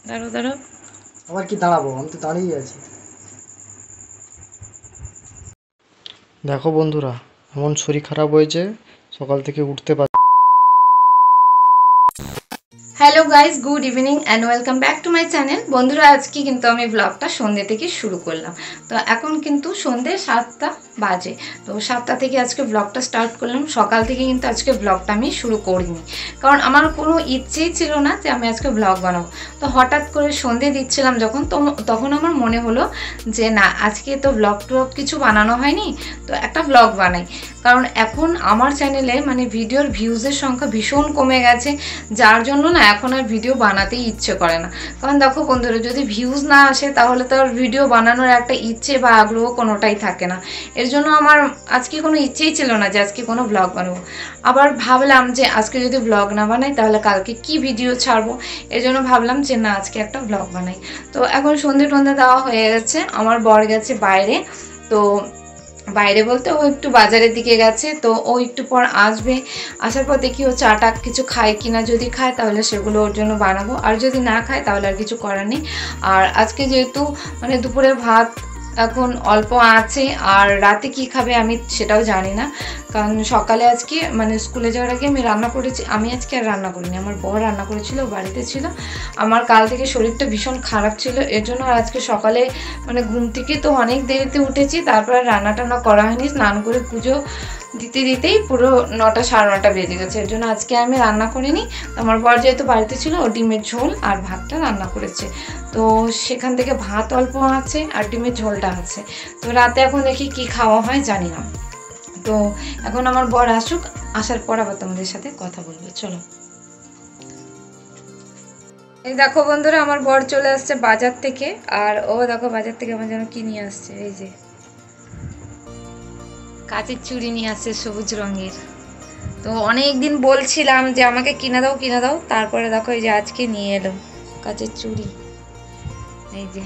দাঁড়াও দাঁড়াও, আবার কি দাঁড়াবো, আমি তো দাঁড়িয়ে আছি। দেখো বন্ধুরা, এমন শরীর খারাপ হয়েছে, সকাল থেকে উঠতে পারছি। Hello guys, good evening and welcome back to my channel. বন্ধুরা, আজকে কিন্তু আমি ব্লগটা সন্ধ্যে থেকে শুরু করলাম। তো এখন কিন্তু সন্ধ্যে 7টা বাজে। তো 7টা থেকে আজকে ব্লগটা স্টার্ট করলাম। সকাল থেকে কিন্তু আজকে ব্লগটা আমি শুরু করিনি, কারণ আমার কোনো ইচ্ছেই ছিল না যে আমি আজকে ব্লগ বানাবো। তো হঠাৎ করে সন্ধ্যে দিচ্ছিলাম যখন, তখন আমার মনে হলো যে না, আজকে তো ব্লগ কিছু বানানো হয়নি, তো একটা ব্লগ বানাই। কারণ এখন আমার চ্যানেলে মানে ভিডিওর ভিউজের সংখ্যা ভীষণ কমে গেছে, যার জন্য না এখন আর ভিডিও বানাতেই ইচ্ছে করে না। কারণ দেখো বন্ধুরা, যদি ভিউজ না আসে তাহলে তো আর ভিডিও বানানোর একটা ইচ্ছে বা আগ্রহ কোনোটাই থাকে না। এর জন্য আমার আজকে কোনো ইচ্ছেই ছিল না যে আজকে কোনো ব্লগ বানাবো। আবার ভাবলাম যে আজকে যদি ব্লগ না বানাই তাহলে কালকে কি ভিডিও ছাড়বো। এর জন্য ভাবলাম যে না, আজকে একটা ব্লগ বানাই। তো এখন সন্ধে টন্ধে দেওয়া হয়ে গেছে, আমার বর গেছে বাইরে। তো বাইরে বলতে ও একটু বাজারের দিকে গেছে, তো ও একটু পর আসবে। আসার পর দেখি ও চাটা কিছু খায় কিনা, যদি খায় তাহলে সেগুলো ওর জন্য বানাবো, আর যদি না খায় তাহলে আর কিছু করার নেই। আর আজকে যেহেতু মানে দুপুরে ভাত এখন অল্প আছে, আর রাতে কি খাবে আমি সেটাও জানি না। কারণ সকালে আজকে মানে স্কুলে যাওয়ার আগে আমি রান্না করেছি, আমি আজকে আর রান্না করিনি, আমার বর রান্না করেছিল, বাড়িতে ছিল। আমার কাল থেকে শরীরটা ভীষণ খারাপ ছিল, এর জন্য আজকে সকালে মানে ঘুম থেকে তো অনেক দেরিতে উঠেছি, তারপরে রান্না টান্না করা হয়নি, স্নান করে পুজো দিতে দিতেই পুরো 9টা সাড়ে 9টা বেজে গেছে। এর জন্য আজকে আমি রান্না করিনি। আমার বর যেহেতু বাড়িতে ছিল, ও ডিমের ঝোল আর ভাতটা রান্না করেছে। তো সেখান থেকে ভাত অল্প আছে আর ডিমের ঝোলটা আছে। তো রাতে এখন দেখি কি খাওয়া হয় জানি না। তো এখন আমার বর আসুক, আসার পর আবার তোমাদের সাথে কথা বলবো, চলো। এই দেখো বন্ধুরা, আমার বর চলে আসছে বাজার থেকে, আর ও দেখো বাজার থেকে আমার জন্য কি নিয়ে আসছে। এই যে কাচের চুড়ি নিয়ে আসছে সবুজ রঙের। তো অনেক দিন বলছিলাম যে আমাকে কিনে দাও কিনে দাও, তারপরে দেখো এই যে আজকে নিয়ে এলো কাচের চুড়ি। এই যে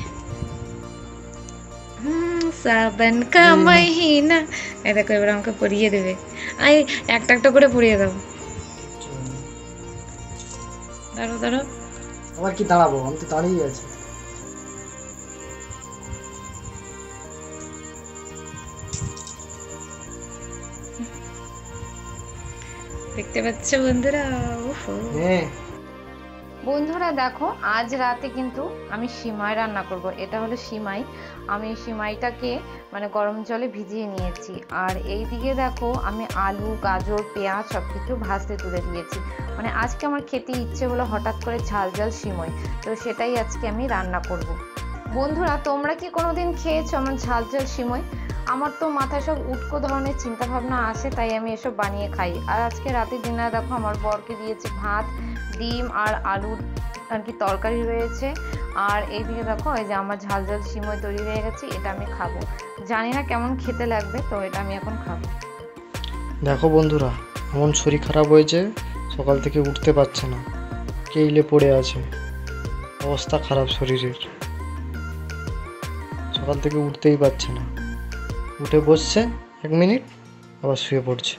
সাবন কা মহিনা, এই দেখো এবার আমাকে পরিয়ে দেবে। আই একটা একটা করে পরিয়ে দাও। দাঁড়াও দাঁড়াও, আবার কি দাঁড়াবো, আমি তো দাঁড়িয়ে আছি। দেখতে পাচ্ছ বন্ধুরা? হ্যাঁ। বন্ধুরা দেখো, আজ রাতে কিন্তু আমি সিমাই রান্না করব। এটা হলো সিমাই। আমি সিমাইটাকে মানে গরম জলে ভিজিয়ে নিয়েছি, আর এই দিকে দেখো আমি আলু গাজর পেঁয়াজ সব কিছু ভাজতে তুলে দিয়েছি। মানে আজকে আমার খেতে ইচ্ছে হলো হঠাৎ করে ঝাল ঝাল সিমাই, তো সেটাই আজকে আমি রান্না করব। বন্ধুরা, তোমরা কি কোনোদিন খেয়েছো আমার ঝাল ঝাল সিমাই? আমার তো মাথায় সব উটকো ধরনের চিন্তা ভাবনা আসে, তাই আমি এসব বানিয়ে খাই। আর আজকে রাতে ডিনার দেখো আমার বরকে দিয়েছি ভাত, ডিম আর আলুর আর কি তরকারি রয়েছে। আর এইদিকে দেখো এই যে আমার ঝাল ঝাল সিমই তৈরি হয়ে গেছে, এটা আমি খাবো। জানি না কেমন খেতে লাগবে, তো এটা আমি এখন খাবো। দেখো বন্ধুরা, এমন শরীর খারাপ হয়েছে, সকাল থেকে উঠতে পারছে না, কেইলে পড়ে আছে, অবস্থা খারাপ শরীরের। সকাল থেকে উঠতেই পারছে না, উঠে বসছে 1 মিনিট, আবার শুয়ে পড়ছে।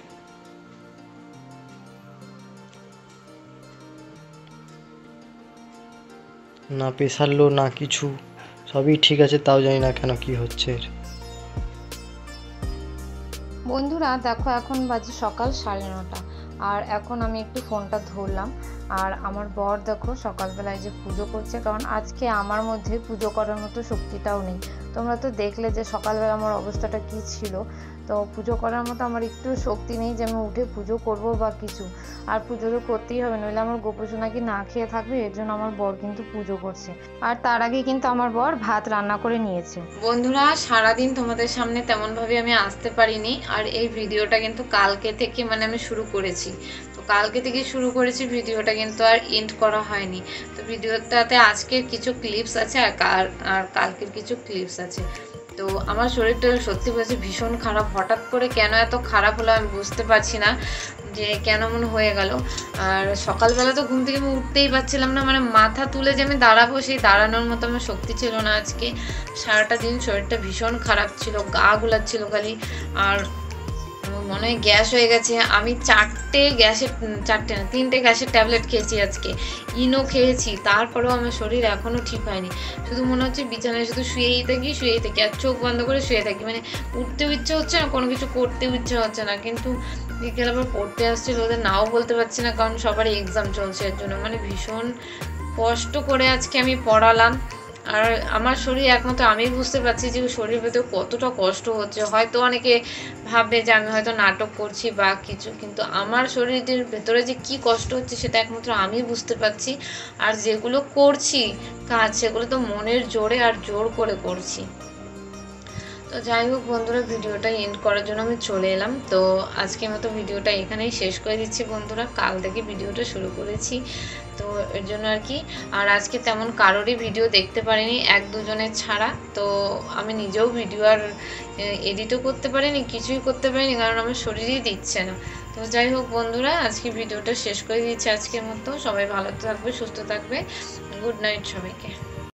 না প্রেশার লো না কিছু, সবই ঠিক আছে, তাও জানি না কেন কি হচ্ছে এর। বন্ধুরা দেখো, এখন বাজে সকাল 9:30, আর এখন আমি একটু ফোনটা ধরলাম। আর আমার বর দেখো সকালবেলায় যে পুজো করছে, কারণ আজকে আমার মধ্যে পুজো করার মতো শক্তিটাও নেই। তোমরা তো দেখলে যে সকালবেলা আমার অবস্থাটা কী ছিল। তো পুজো করার মতো আমার একটু শক্তি নেই যে আমি উঠে পুজো করব বা কিছু। আর পুজো তো করতেই হবে, নইলে আমার গোপুসোনা কি না খেয়ে থাকবে। এর জন্য আমার বর কিন্তু পুজো করছে, আর তার আগে কিন্তু আমার বর ভাত রান্না করে নিয়েছে। বন্ধুরা, সারাদিন তোমাদের সামনে তেমনভাবে আমি আসতে পারিনি, আর এই ভিডিওটা কিন্তু কালকে থেকে মানে আমি শুরু করেছি। তো কালকে থেকে শুরু করেছি ভিডিওটা, কিন্তু আর এন্ড করা হয়নি। তো ভিডিওটাতে আজকের কিছু ক্লিপস আছে আর কালকের কিছু ক্লিপস আছে। তো আমার শরীরটা সত্যি বলছি ভীষণ খারাপ। হঠাৎ করে কেন এত খারাপ হলো আমি বুঝতে পারছি না যে কেন মনে হয়ে গেল। আর সকালবেলা তো ঘুম থেকে আমি উঠতেই পারছিলাম না, মানে মাথা তুলে যে আমি দাঁড়াবো সেই দাঁড়ানোর মতো আমার শক্তি ছিল না আজকে। সারাটা দিন শরীরটা ভীষণ খারাপ ছিল, গা গুলাচ্ছিল খালি। আর মনে হয় গ্যাস হয়ে গেছে। আমি 3টে গ্যাসের ট্যাবলেট খেয়েছি আজকে, ইনো খেয়েছি, তারপরেও আমার শরীর এখনও ঠিক হয়নি। শুধু মনে হচ্ছে বিছানায় শুধু শুয়েই থাকি আর চোখ বন্ধ করে শুয়ে থাকি, মানে উঠতেও ইচ্ছে হচ্ছে না, কোনো কিছু করতেও ইচ্ছে হচ্ছে না। কিন্তু বিকেল আবার পড়তে আসছিল, ওদের নাও বলতে পারছি না, কারণ সবারই এক্সাম চলছে, এর জন্য মানে ভীষণ কষ্ট করে আজকে আমি পড়ালাম। আর আমার শরীর একমাত্র আমি বুঝতে পারছি যে শরীরের ভেতরে কতটা কষ্ট হচ্ছে। হয়তো অনেকে ভাববে যে আমি হয়তো নাটক করছি বা কিছু, কিন্তু আমার শরীরের ভেতরে যে কি কষ্ট হচ্ছে সেটা একমাত্র আমি বুঝতে পারছি। আর যেগুলো করছি কাজ, সেগুলো তো মনের জোরে আর জোর করে করছি। তো যাই হোক বন্ধুরা, ভিডিওটা এন্ড করার জন্য আমি চলে এলাম। তো আজকের মতো ভিডিওটা এখানেই শেষ করে দিচ্ছি বন্ধুরা। কাল থেকে ভিডিওটা শুরু করেছি, তো এর জন্য আর কি। আর আজকে তেমন কারোরই ভিডিও দেখতে পারিনি, 1-2 জনের ছাড়া। তো আমি নিজেও ভিডিও আর এডিটও করতে পারিনি, কিছুই করতে পারিনি, কারণ আমার শরীরই দিচ্ছে না। তো যাই হোক বন্ধুরা, আজকে ভিডিওটা শেষ করে দিচ্ছি আজকের মতো। সবাই ভালো থাকবে, সুস্থ থাকবে। গুড নাইট সবাইকে।